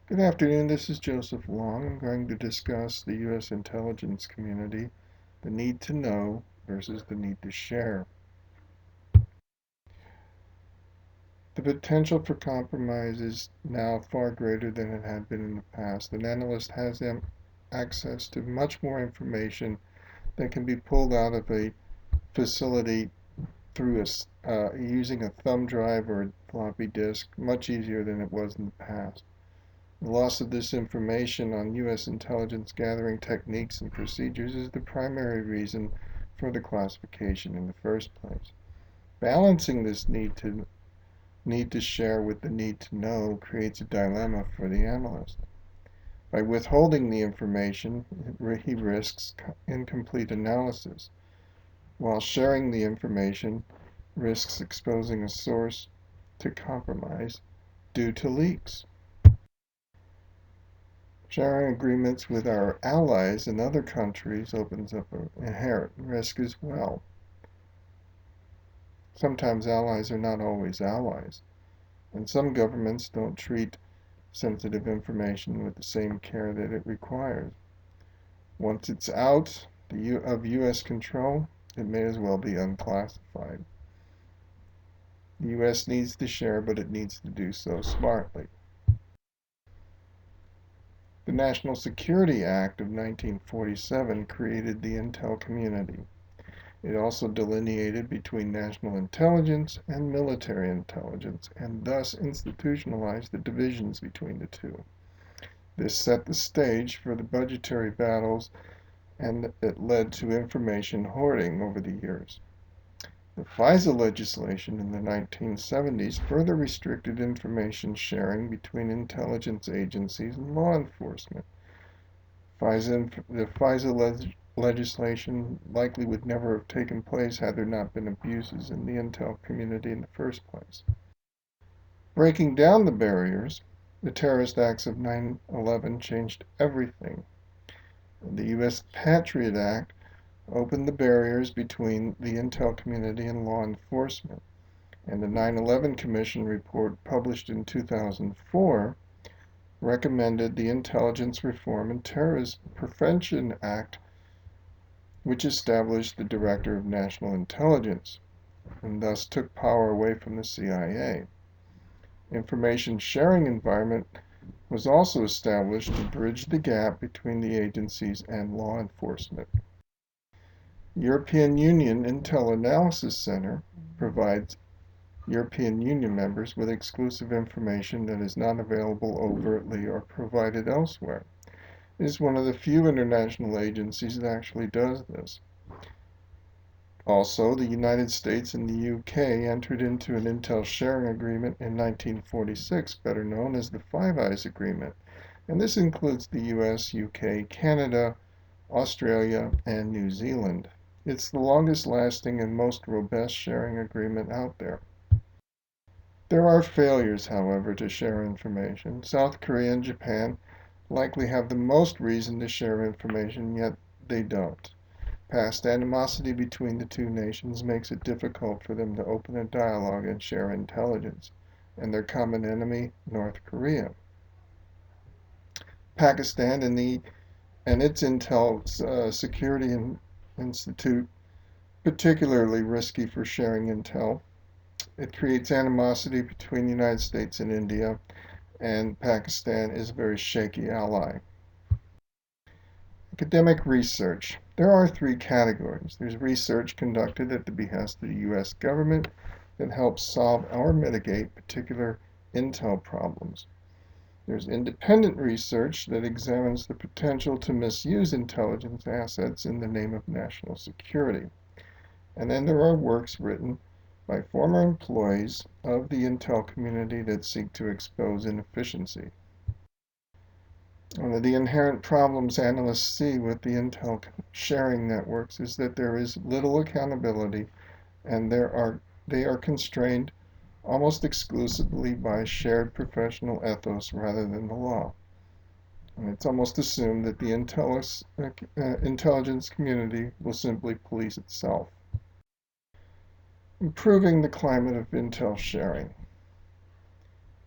Good afternoon, this is Joseph Long. I'm going to discuss the U.S. intelligence community, the need to know versus the need to share. The potential for compromise is now far greater than it had been in the past. An analyst has access to much more information that can be pulled out of a facility through using a thumb drive or a floppy disk much easier than it was in the past. The loss of this information on U.S. intelligence gathering techniques and procedures is the primary reason for the classification in the first place. Balancing this need to share with the need to know creates a dilemma for the analyst. By withholding the information, he risks incomplete analysis, while sharing the information risks exposing a source to compromise due to leaks. Sharing agreements with our allies in other countries opens up an inherent risk as well. Sometimes allies are not always allies, and some governments don't treat sensitive information with the same care that it requires. Once it's out of U.S. control, it may as well be unclassified. The U.S. needs to share, but it needs to do so smartly. The National Security Act of 1947 created the intel community. It also delineated between national intelligence and military intelligence, and thus institutionalized the divisions between the two. This set the stage for the budgetary battles, and it led to information hoarding over the years. The FISA legislation in the 1970s further restricted information sharing between intelligence agencies and law enforcement. The FISA legislation likely would never have taken place had there not been abuses in the intel community in the first place. Breaking down the barriers, the terrorist acts of 9/11 changed everything. The U.S. Patriot Act opened the barriers between the intel community and law enforcement, and the 9/11 Commission report published in 2004 recommended the Intelligence Reform and Terrorism Prevention Act, which established the Director of National Intelligence and thus took power away from the CIA. Information sharing environment was also established to bridge the gap between the agencies and law enforcement. European Union Intel Analysis Center provides European Union members with exclusive information that is not available overtly or provided elsewhere. It is one of the few international agencies that actually does this. Also, the United States and the UK entered into an intel sharing agreement in 1946, better known as the Five Eyes Agreement, and this includes the US, UK, Canada, Australia, and New Zealand. It's the longest lasting and most robust sharing agreement out there. There are failures, however, to share information. South Korea and Japan likely have the most reason to share information, yet they don't. Past animosity between the two nations makes it difficult for them to open a dialogue and share intelligence, and their common enemy, North Korea. Pakistan and its Intel Security Institute particularly risky for sharing intel. It creates animosity between the United States and India, and Pakistan is a very shaky ally. Academic research. There are three categories. There's research conducted at the behest of the U.S. government that helps solve or mitigate particular intel problems. There's independent research that examines the potential to misuse intelligence assets in the name of national security. And then there are works written by former employees of the intel community that seek to expose inefficiency. One of the inherent problems analysts see with the intel sharing networks is that there is little accountability, and they are constrained almost exclusively by shared professional ethos rather than the law. And it's almost assumed that the intelligence community will simply police itself. Improving the climate of intel sharing.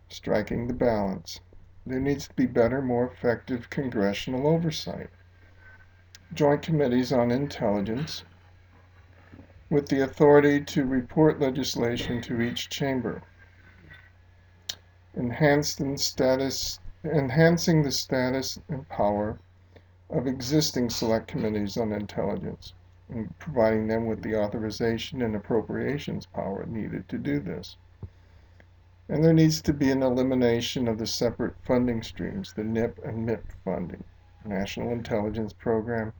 Striking the balance. There needs to be better, more effective congressional oversight. Joint committees on intelligence with the authority to report legislation to each chamber. Enhancing the status and power of existing select committees on intelligence, and providing them with the authorization and appropriations power needed to do this. And there needs to be an elimination of the separate funding streams, the NIP and MIP funding, National Intelligence Program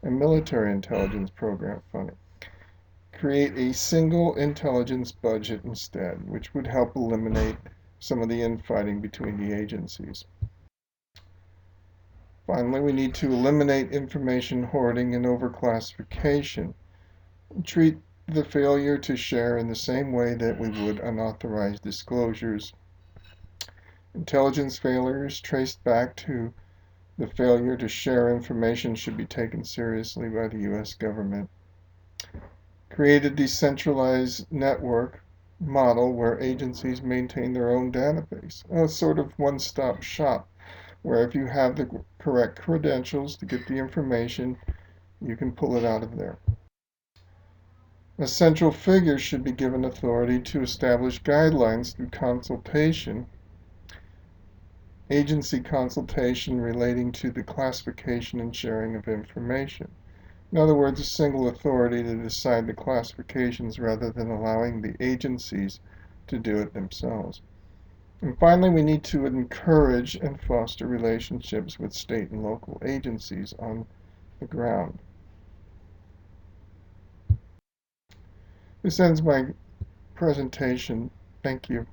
and Military Intelligence Program funding. Create a single intelligence budget instead, which would help eliminate some of the infighting between the agencies. Finally, we need to eliminate information hoarding and overclassification. Treat the failure to share in the same way that we would unauthorized disclosures. Intelligence failures traced back to the failure to share information should be taken seriously by the U.S. government. Create a decentralized network model where agencies maintain their own database, a sort of one-stop shop, where if you have the correct credentials to get the information, you can pull it out of there. A central figure should be given authority to establish guidelines through consultation, agency consultation relating to the classification and sharing of information. In other words, a single authority to decide the classifications rather than allowing the agencies to do it themselves. And finally, we need to encourage and foster relationships with state and local agencies on the ground. This ends my presentation. Thank you.